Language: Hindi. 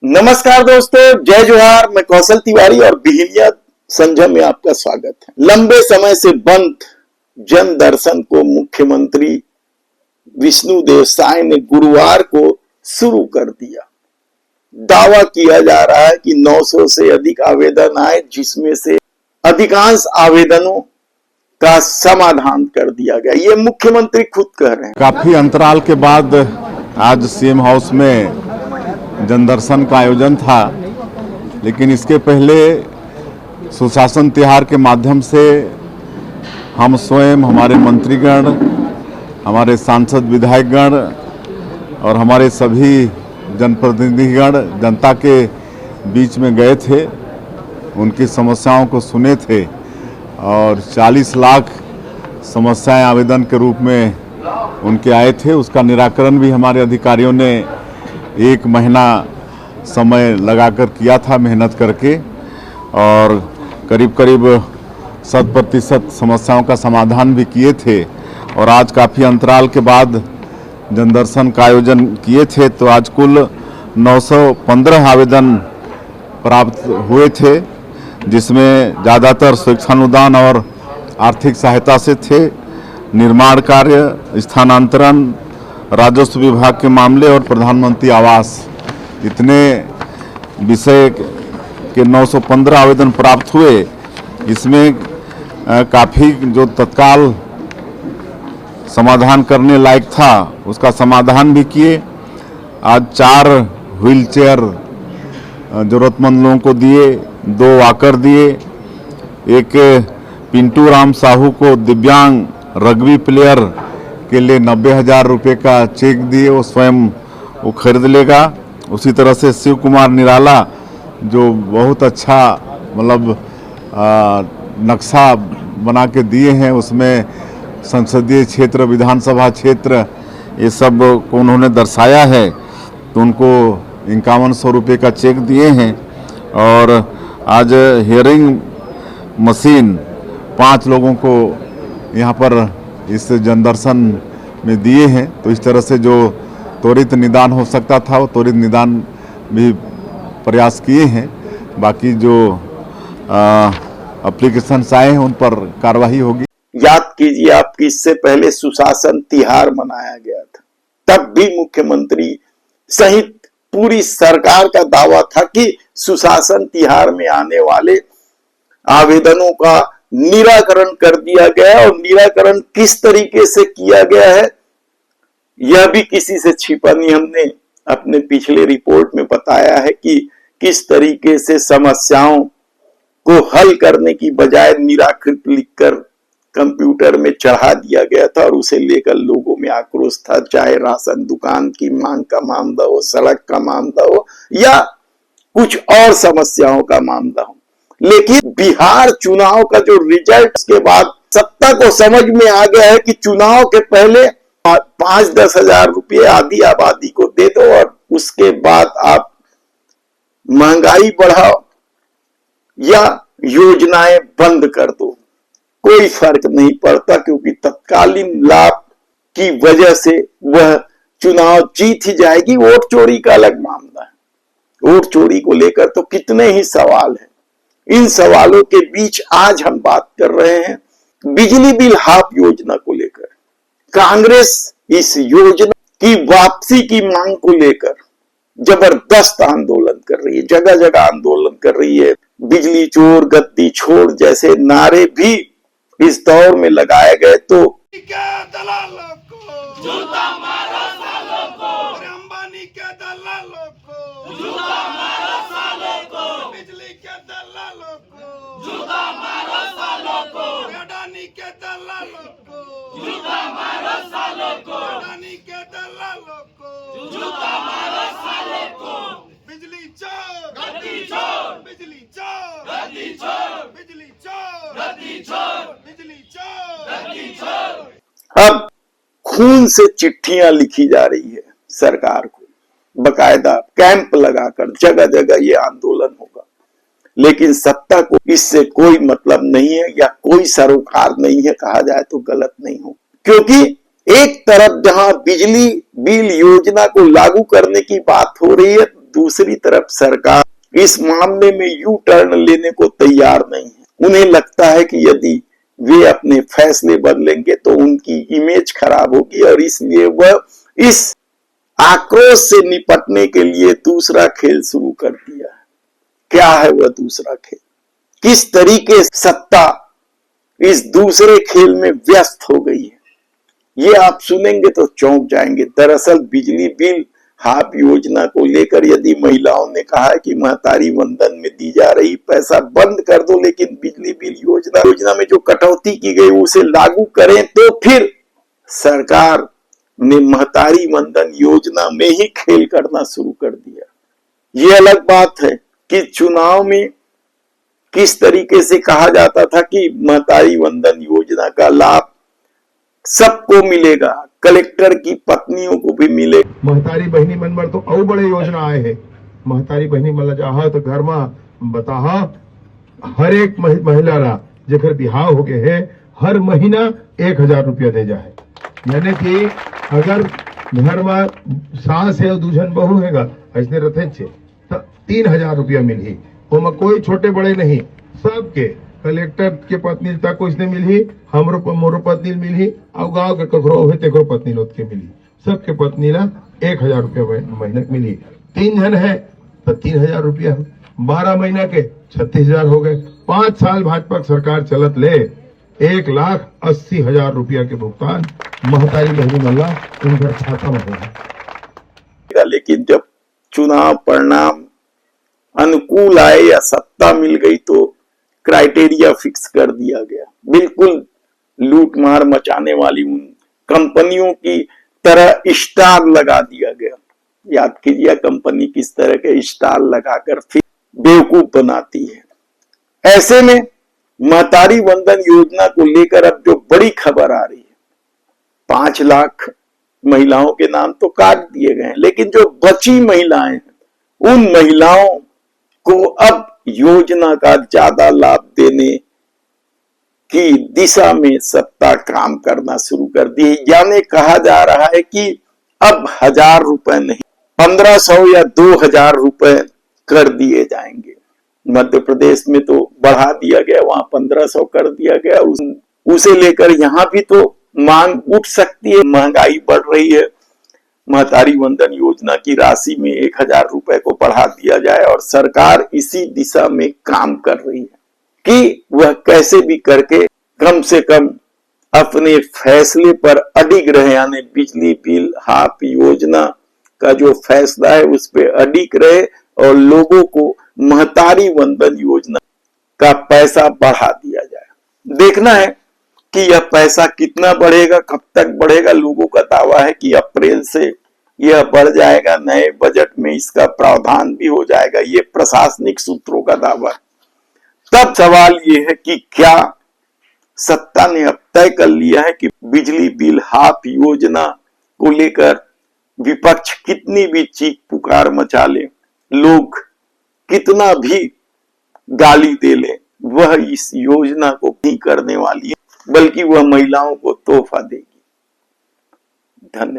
नमस्कार दोस्तों, जय जोहार। मैं कौशल तिवारी और बिहिनिया संजय में आपका स्वागत है। लंबे समय से बंद जन दर्शन को मुख्यमंत्री विष्णुदेव साय ने गुरुवार को शुरू कर दिया। दावा किया जा रहा है कि 900 से अधिक आवेदन आए, जिसमें से अधिकांश आवेदनों का समाधान कर दिया गया। ये मुख्यमंत्री खुद कह रहे हैं। काफी अंतराल के बाद आज सीएम हाउस में जनदर्शन का आयोजन था, लेकिन इसके पहले सुशासन तिहार के माध्यम से हम स्वयं, हमारे मंत्रीगण, हमारे सांसद विधायकगण और हमारे सभी जनप्रतिनिधिगण जनता के बीच में गए थे, उनकी समस्याओं को सुने थे और 40 लाख समस्याएं आवेदन के रूप में उनके आए थे। उसका निराकरण भी हमारे अधिकारियों ने 1 महीना समय लगाकर किया था, मेहनत करके, और करीब करीब 100% समस्याओं का समाधान भी किए थे। और आज काफ़ी अंतराल के बाद जनदर्शन का आयोजन किए थे, तो आज कुल 915 आवेदन प्राप्त हुए थे, जिसमें ज़्यादातर स्वेच्छानुदान और आर्थिक सहायता से थे। निर्माण कार्य, स्थानांतरण, राजस्व विभाग के मामले और प्रधानमंत्री आवास, इतने विषय के 915 आवेदन प्राप्त हुए। इसमें काफ़ी जो तत्काल समाधान करने लायक था उसका समाधान भी किए। आज 4 व्हीलचेयर ज़रूरतमंद लोगों को दिए, 2 वॉकर दिए, एक पिंटू राम साहू को दिव्यांग रग्बी प्लेयर के लिए 90,000 रुपये का चेक दिए, वो स्वयं वो खरीद लेगा। उसी तरह से शिव कुमार निराला, जो बहुत अच्छा मतलब नक्शा बना के दिए हैं, उसमें संसदीय क्षेत्र, विधानसभा क्षेत्र, ये सब को उन्होंने दर्शाया है, तो उनको 5100 रुपये का चेक दिए हैं। और आज हियरिंग मशीन 5 लोगों को यहाँ पर इस जनदर्शन में दिए हैं। तो इस तरह से जो त्वरित निदान हो सकता था वो त्वरित निदान भी प्रयास किए हैं। बाकी जो एप्लीकेशंस आए हैं उन पर कार्रवाई होगी। याद कीजिए, आपकी इससे पहले सुशासन तिहार मनाया गया था, तब भी मुख्यमंत्री सहित पूरी सरकार का दावा था कि सुशासन तिहार में आने वाले आवेदनों का निराकरण कर दिया गया। और निराकरण किस तरीके से किया गया है यह भी किसी से छिपा नहीं। हमने अपने पिछले रिपोर्ट में बताया है कि किस तरीके से समस्याओं को हल करने की बजाय निराकृत लिखकर कंप्यूटर में चढ़ा दिया गया था, और उसे लेकर लोगों में आक्रोश था। चाहे राशन दुकान की मांग का मामला हो, सड़क का मामला हो, या कुछ और समस्याओं का मामला हो। लेकिन बिहार चुनाव का जो रिजल्ट के बाद सत्ता को समझ में आ गया है कि चुनाव के पहले 5-10 हजार रुपये आधी आबादी को दे दो और उसके बाद आप महंगाई बढ़ाओ या योजनाएं बंद कर दो, कोई फर्क नहीं पड़ता, क्योंकि तत्कालीन लाभ की वजह से वह चुनाव जीत ही जाएगी। वोट चोरी का अलग मामला है। वोट चोरी को लेकर तो कितने ही सवाल हैं। इन सवालों के बीच आज हम बात कर रहे हैं बिजली बिल हाफ योजना को लेकर। कांग्रेस इस योजना की वापसी की मांग को लेकर जबरदस्त आंदोलन कर रही है, जगह जगह आंदोलन कर रही है। बिजली चोर, गद्दी छोड़ जैसे नारे भी इस दौर में लगाए गए। तो दलालों को जूता मारो, सालों को अंबानी के दलालों को जूता मारो, सालों को बिजली के दलालों को जूता मारो, सालों को अडानी के दलालों को जूता मारो, सालों को अडानी के दलालों को जूता मारो, सालों को बिजली चोर, गद्दी चोर, बिजली चोर, गद्दी चोर, बिजली चोर, गद्दी चोर, बिजली चोर, गद्दी चोर। अब खून से चिट्ठियां लिखी जा रही है सरकार को, बकायदा कैंप लगाकर जगह जगह ये आंदोलन होगा। लेकिन सत्ता को इससे कोई मतलब नहीं है या कोई सरोकार नहीं है, कहा जाए तो गलत नहीं हो। क्योंकि एक तरफ जहां बिजली बिल योजना को लागू करने की बात हो रही है, दूसरी तरफ सरकार इस मामले में यू टर्न लेने को तैयार नहीं है। उन्हें लगता है कि यदि वे अपने फैसले बदलेंगे तो उनकी इमेज खराब होगी और इसलिए वह इस आक्रोश से निपटने के लिए दूसरा खेल शुरू कर दिया है। क्या है वह दूसरा खेल? किस तरीके से सत्ता इस दूसरे खेल में व्यस्त हो गई है, ये आप सुनेंगे तो चौंक जाएंगे। दरअसल बिजली बिल हाफ योजना को लेकर यदि महिलाओं ने कहा है कि महतारी वंदन में दी जा रही पैसा बंद कर दो, लेकिन बिजली बिल योजना में जो कटौती की गई उसे लागू करें, तो फिर सरकार ने महतारी वंदन योजना में ही खेल करना शुरू कर दिया। ये अलग बात है कि चुनाव में किस तरीके से कहा जाता था कि महतारी वंदन योजना का लाभ सबको मिलेगा, कलेक्टर की पत्नियों को भी मिलेगा। महतारी बहनी मन बर तो और बड़े योजना आए हैं। महतारी बहनी मन ला चाहा तो घर में बताहा हर एक महिला ला जेकर बिहाव हो गए है हर महीना 1000 रुपया दे जाए। यानी कि अगर घर में सास है और दूजन बहू हैगा ऐसे रहते छे तो 3000 रुपया मिली। ओमा कोई छोटे बड़े नहीं, सबके कलेक्टर के पत्नी तक उसने मिली, हमरो मोरो पत्नी मिली और गांव के ककरो है तेकरो पत्नी लोग के मिली। सबके पत्नी ला 1000 रुपया महीना मिली। 3 जन है तो 3000 रुपया, 12 महीना के 36,000 हो गए। 5 साल भाजपा सरकार चलत ले 1,80,000 रुपया के भुगतान महतारी बहनी मल्ला उनका खाता में होगा। लेकिन जब चुनाव परिणाम अनुकूल आए या सत्ता मिल गई तो क्राइटेरिया फिक्स कर दिया गया। बिल्कुल लूट मार मचाने वाली उन कंपनियों की तरह स्टार लगा दिया गया। याद कीजिए कंपनी किस तरह के स्टार लगाकर फिर बेवकूफ बनाती है। ऐसे में महतारी वंदन योजना को लेकर अब जो बड़ी खबर आ रही है, 5 लाख महिलाओं के नाम तो काट दिए गए हैं, लेकिन जो बची महिलाएं हैं उन महिलाओं को अब योजना का ज्यादा लाभ देने की दिशा में सत्ता काम करना शुरू कर दी। यानी कहा जा रहा है कि अब 1000 रुपए नहीं 1500 या 2000 रुपए कर दिए जाएंगे। मध्य प्रदेश में तो बढ़ा दिया गया, वहां 1500 कर दिया गया। उसे लेकर यहां भी तो मांग उठ सकती है। महंगाई बढ़ रही है, महतारी वंदन योजना की राशि में 1000 रुपए को बढ़ा दिया जाए और सरकार इसी दिशा में काम कर रही है कि वह कैसे भी करके कम से कम अपने फैसले पर अडिग रहे। यानी बिजली बिल हाफ योजना का जो फैसला है उस पर अडिग रहे और लोगों को महतारी वंदन योजना का पैसा बढ़ा दिया जाए। देखना है कि यह पैसा कितना बढ़ेगा, कब तक बढ़ेगा। लोगों का दावा है कि अप्रैल से यह बढ़ जाएगा, नए बजट में इसका प्रावधान भी हो जाएगा, ये प्रशासनिक सूत्रों का दावा है। तब सवाल ये है कि क्या सत्ता ने अब तय कर लिया है कि बिजली बिल हाफ योजना को लेकर विपक्ष कितनी भी चीख पुकार मचा ले, लोग कितना भी गाली दे ले, वह इस योजना को नहीं करने वाली है, बल्कि वह महिलाओं को तोहफा देगी। धन्यवाद।